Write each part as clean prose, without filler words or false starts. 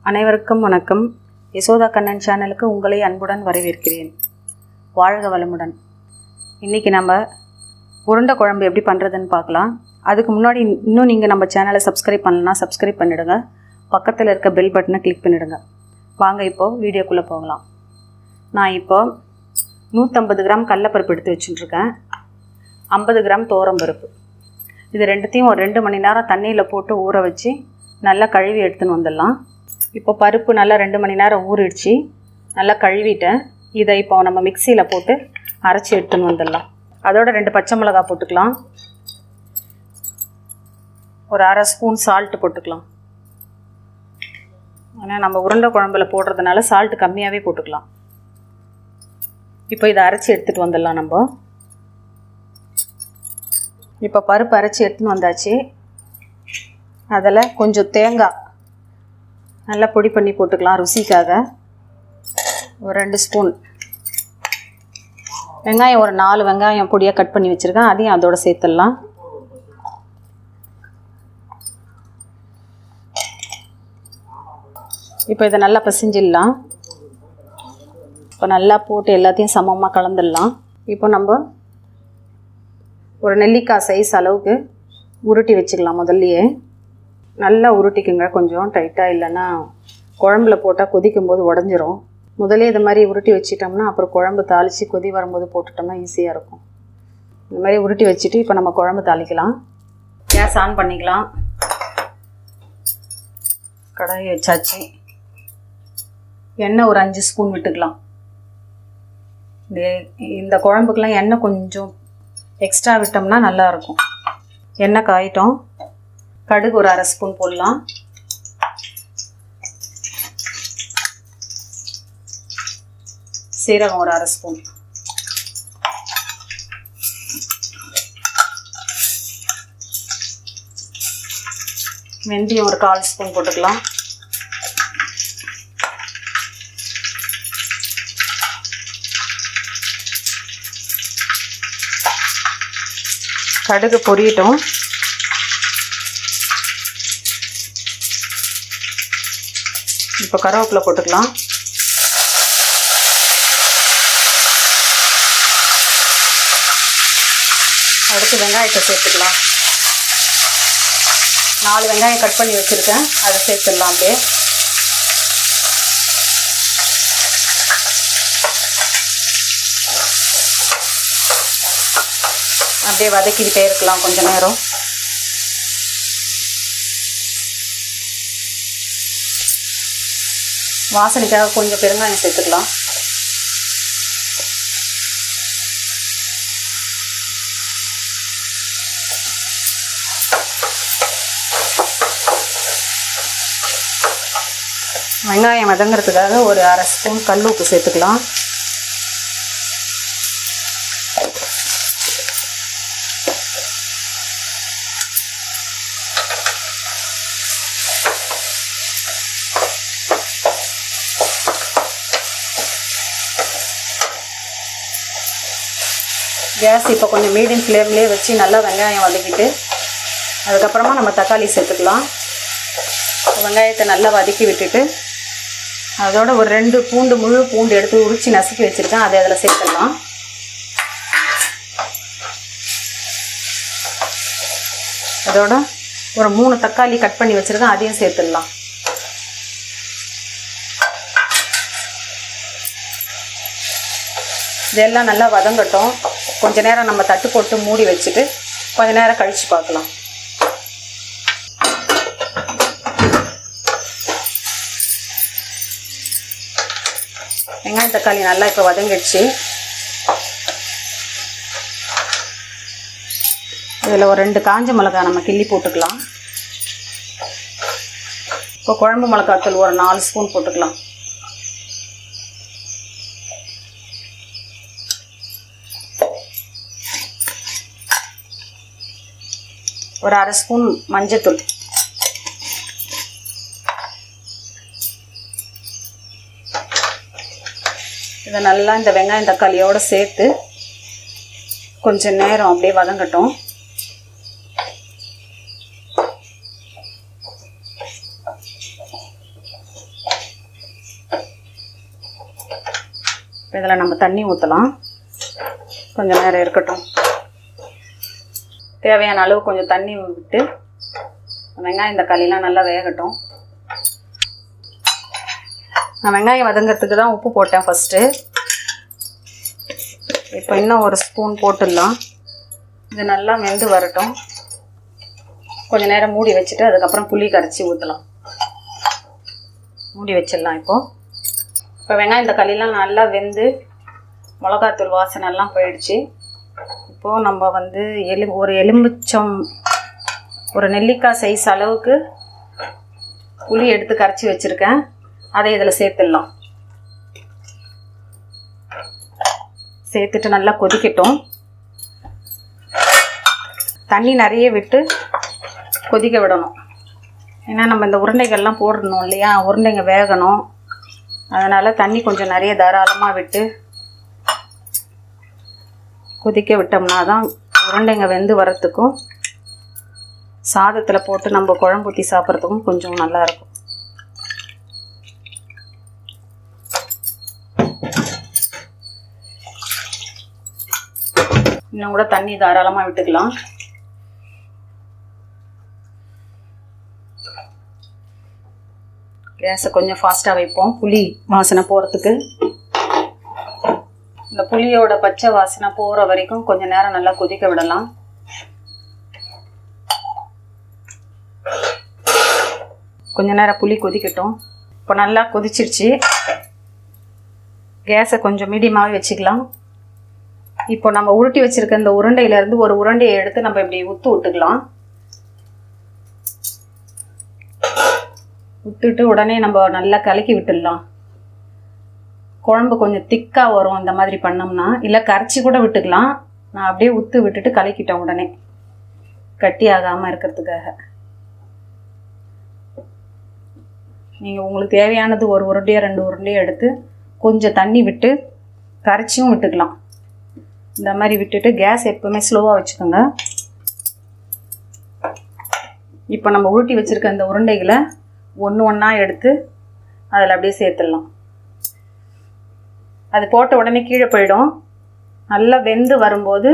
அனைவருக்கும் வணக்கம். யசோதா கண்ணன் சேனலுக்கு உங்களை அன்புடன் வரவேற்கிறேன். வாழ்க வளமுடன். இன்றைக்கி நம்ம உருண்டை குழம்பு எப்படி பண்ணுறதுன்னு பார்க்கலாம். அதுக்கு முன்னாடி இன்னும் நீங்கள் நம்ம சேனலை சப்ஸ்கிரைப் பண்ணலன்னா சப்ஸ்கிரைப் பண்ணிவிடுங்க. பக்கத்தில் இருக்க பெல் பட்டனை கிளிக் பண்ணிவிடுங்க. வாங்க இப்போது வீடியோக்குள்ளே போகலாம். நான் இப்போது 150 கிராம் கடலைப்பருப்பு எடுத்து வச்சுட்டுருக்கேன். 50 கிராம் துவரம்பருப்பு. இது ரெண்டுத்தையும் ஒரு 2 மணி நேரம் தண்ணியில் போட்டு ஊற வச்சு நல்லா கழுவி எடுத்துன்னு வந்துடலாம். இப்போ பருப்பு நல்லா 2 மணி நேரம் ஊறிடுச்சு. நல்லா கழுவிட்டேன். இதை இப்போ நம்ம மிக்சியில் போட்டு அரைச்சி எடுத்துன்னு வந்துடலாம். அதோட 2 பச்சை மிளகாய் போட்டுக்கலாம். ஒரு அரை ஸ்பூன் சால்ட்டு போட்டுக்கலாம். ஏன்னா நம்ம உருண்டை குழம்புல போடுறதுனால சால்ட்டு கம்மியாகவே போட்டுக்கலாம். இப்போ இதை அரைச்சி எடுத்துகிட்டு வந்துடலாம். நம்ம இப்போ பருப்பு அரைச்சி எடுத்துன்னு வந்தாச்சு. அதில் கொஞ்சம் தேங்காய் நல்லா பொடி பண்ணி போட்டுக்கலாம் ருசிக்காக. ஒரு 2 ஸ்பூன் வெங்காயம், ஒரு 4 வெங்காயம் பொடியாக கட் பண்ணி வச்சுருக்கேன். அதையும் அதோடு சேர்த்துடலாம். இப்போ இதை நல்லா பசிஞ்சிடலாம். இப்போ நல்லா போட்டு எல்லாத்தையும் சமமாக கலந்துடலாம். இப்போ நம்ம ஒரு நெல்லிக்காய் சைஸ் அளவுக்கு உருட்டி வச்சுக்கலாம். முதல்லையே நல்லா உருட்டிக்குங்க, கொஞ்சம் டைட்டாக, இல்லைன்னா குழம்புல போட்டால் கொதிக்கும் போது உடஞ்சிரும். முதலே இது மாதிரி உருட்டி வச்சிட்டோம்னா அப்புறம் குழம்பு தாளித்து கொதி வரும்போது போட்டுட்டோம்னா ஈஸியாக இருக்கும். இந்த மாதிரி உருட்டி வச்சுட்டு இப்போ நம்ம குழம்பு தாளிக்கலாம். கேஸ் ஆன் பண்ணிக்கலாம். கடாயை வச்சாச்சு. எண்ணெய் ஒரு 5 ஸ்பூன் விட்டுக்கலாம். இந்த குழம்புக்கெலாம் எண்ணெய் கொஞ்சம் எக்ஸ்ட்ரா விட்டோம்னா நல்லாயிருக்கும். எண்ணெய் காயிட்டோம். கடுகு ஒரு அரை ஸ்பூன் போடலாம். சீரகம் ஒரு அரை ஸ்பூன். வெந்தயம் ஒரு 1/4 ஸ்பூன் போட்டுக்கலாம். கடுகு பொரியட்டும். இப்போ கருவேப்பிலை போட்டுக்கலாம். அடுத்து வெங்காயத்தை சேர்த்துக்கலாம். 4 வெங்காயம் கட் பண்ணி வச்சுருக்கேன். அதை சேர்த்துடலாம். அப்படியே வதக்கிக்கிட்டே இருக்கலாம் கொஞ்ச நேரம். வாசனைக்காக கொஞ்சம் பெருங்காயம் சேர்த்துக்கலாம். வெங்காயம் வதங்கிறதுக்காக ஒரு அரை ஸ்பூன் கல் உப்பு சேர்த்துக்கலாம். கேஸ் இப்போ கொஞ்சம் மீடியம் ஃப்ளேம்லேயே வச்சு நல்லா வெங்காயம் வதக்கிட்டு அதுக்கப்புறமா நம்ம தக்காளி சேர்த்துக்கலாம். வெங்காயத்தை நல்லா வதக்கி விட்டுட்டு அதோட ஒரு 2 முழு பூண்டு எடுத்து உரித்து நசுக்கி வச்சுருக்கேன். அதை அதில் சேர்த்துடலாம். அதோட ஒரு 3 தக்காளி கட் பண்ணி வச்சுருக்கேன். அதையும் சேர்த்துடலாம். இதெல்லாம் நல்லா வதங்கட்டும். கொஞ்ச நேரம் நம்ம தட்டு போட்டு மூடி வச்சுட்டு கொஞ்ச நேரம் கழித்து பார்க்கலாம். வெங்காயம் தக்காளி நல்லா இப்போ வதங்கிடுச்சு. இதில் ஒரு 2 காஞ்ச மிளகாய் நம்ம கிள்ளி போட்டுக்கலாம். இப்போ குழம்பு மிளகாத்தூள் ஒரு 4 ஸ்பூன் போட்டுக்கலாம். ஒரு அரை ஸ்பூன் மஞ்சத்தூள். இதை நல்லா இந்த வெங்காயம் தக்காளியோடு சேர்த்து கொஞ்சம் நேரம் அப்படியே வதங்கட்டும். இதில் நம்ம தண்ணி ஊற்றலாம். கொஞ்சம் நேரம் இருக்கட்டும். தேவையான அளவு கொஞ்சம் தண்ணி விட்டு வெங்காயம் தக்காளிலாம் நல்லா வேகட்டும். நான் வெங்காயம் வதங்கிறதுக்கு தான் உப்பு போட்டேன் ஃபஸ்ட்டு. இப்போ இன்னும் ஒரு ஸ்பூன் போட்டுடலாம். இது நல்லா வெந்து வரட்டும். கொஞ்சம் நேரம் மூடி வச்சுட்டு அதுக்கப்புறம் புளி கரைச்சி ஊற்றலாம். மூடி வச்சிடலாம். இப்போ வெங்காயம் தக்காளிலாம் நல்லா வெந்து மிளகாத்தூள் வாசனைலாம் போயிடுச்சு. இப்போது நம்ம வந்து ஒரு எலுமிச்சம், ஒரு நெல்லிக்காய் சைஸ் அளவுக்கு புளி எடுத்து கரைச்சி வச்சுருக்கேன். அதை இதில் சேர்த்துடலாம். சேர்த்துட்டு நல்லா கொதிக்கட்டும். தண்ணி நிறைய விட்டு கொதிக்க விடணும். ஏன்னா நம்ம இந்த உருண்டைகள்லாம் போடணும் இல்லையா, உருண்டைங்க வேகணும். அதனால் தண்ணி கொஞ்சம் நிறைய தாராளமாக விட்டு கொதிக்க விட்டோம்னா தான் உருண்டைங்க வெந்து வரத்துக்கும் சாதத்தில் போட்டு நம்ம குழம்பு ஊற்றி சாப்பிட்றதுக்கும் கொஞ்சம் நல்லாயிருக்கும். இன்னும் கூட தண்ணி தாராளமாக விட்டுக்கலாம். கேஸை கொஞ்சம் ஃபாஸ்ட்டாக வைப்போம் புளி வாசனை போகிறதுக்கு. இந்த புளியோட பச்சை வாசனை போகிற வரைக்கும் கொஞ்சம் நேரம் நல்லா கொதிக்க விடலாம். கொஞ்ச நேரம் புளி கொதிக்கட்டும். இப்போ நல்லா கொதிச்சிருச்சு. கேஸை கொஞ்சம் மீடியமாகவே வச்சுக்கலாம். இப்போ நம்ம உருட்டி வச்சுருக்க இந்த உருண்டையிலேருந்து ஒரு உருண்டையை எடுத்து நம்ம இப்படி ஊற்று விட்டுக்கலாம். விட்டுட்டு உடனே நம்ம நல்லா கலக்கி விட்டுடலாம். குழம்பு கொஞ்சம் திக்காக வரும் இந்த மாதிரி பண்ணோம்னா. இல்லை கரைச்சி கூட விட்டுக்கலாம். நான் அப்படியே ஊற்று விட்டுட்டு கலக்கிட்டேன் உடனே, கட்டி ஆகாமல் இருக்கிறதுக்காக. நீங்கள் உங்களுக்கு தேவையானது ஒரு உருண்டையோ 2 உருண்டையோ எடுத்து கொஞ்சம் தண்ணி விட்டு கரைச்சியும் விட்டுக்கலாம். இந்த மாதிரி விட்டுட்டு கேஸ் எப்பவுமே ஸ்லோவாக வச்சுக்கோங்க. இப்போ நம்ம உருட்டி வச்சுருக்க இந்த உருண்டைகளை ஒன்று ஒன்றா எடுத்து அதில் அப்படியே சேர்த்துடலாம். அது போட்ட உடனே கீழே போயிடும். நல்லா வெந்து வரும்போது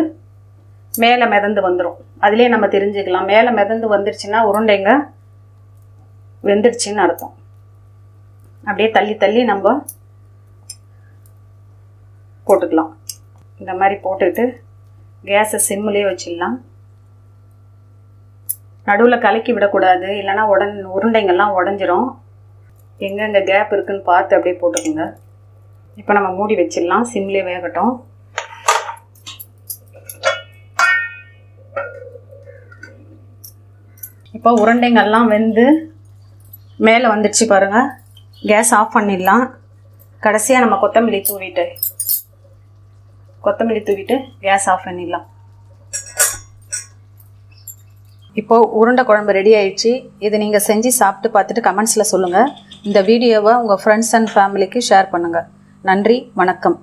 மேலே மிதந்து வந்துடும். அதிலே நம்ம தெரிஞ்சுக்கலாம். மேலே மிதந்து வந்துடுச்சுன்னா உருண்டைங்க வெந்துடுச்சின்னு அர்த்தம். அப்படியே தள்ளி தள்ளி நம்ம போட்டுக்கலாம். இந்த மாதிரி போட்டுட்டு கேஸை சிம்மிலே வச்சிடலாம். நடுவில் கலக்கி விடக்கூடாது, இல்லைன்னா உருண்டைங்கள்லாம் உடஞ்சிரும். எங்கெங்கே கேப் இருக்குதுன்னு பார்த்து அப்படியே போட்டுக்கோங்க. இப்போ நம்ம மூடி வச்சிடலாம். சிம்லேயே வேகட்டும். இப்போ உருண்டைங்கள்லாம் வெந்து மேலே வந்துடுச்சு பாருங்கள். கேஸ் ஆஃப் பண்ணிடலாம். கடைசியாக நம்ம கொத்தமல்லி தூவிட்டு கேஸ் ஆஃப் பண்ணிடலாம். இப்போது உருண்டை குழம்பு ரெடி ஆயிடுச்சு. இதை நீங்கள் செஞ்சு சாப்பிட்டு பார்த்துட்டு கமெண்ட்ஸில் சொல்லுங்கள். இந்த வீடியோவை உங்கள் ஃப்ரெண்ட்ஸ் அண்ட் ஃபேமிலிக்கு ஷேர் பண்ணுங்கள். நன்றி, வணக்கம்.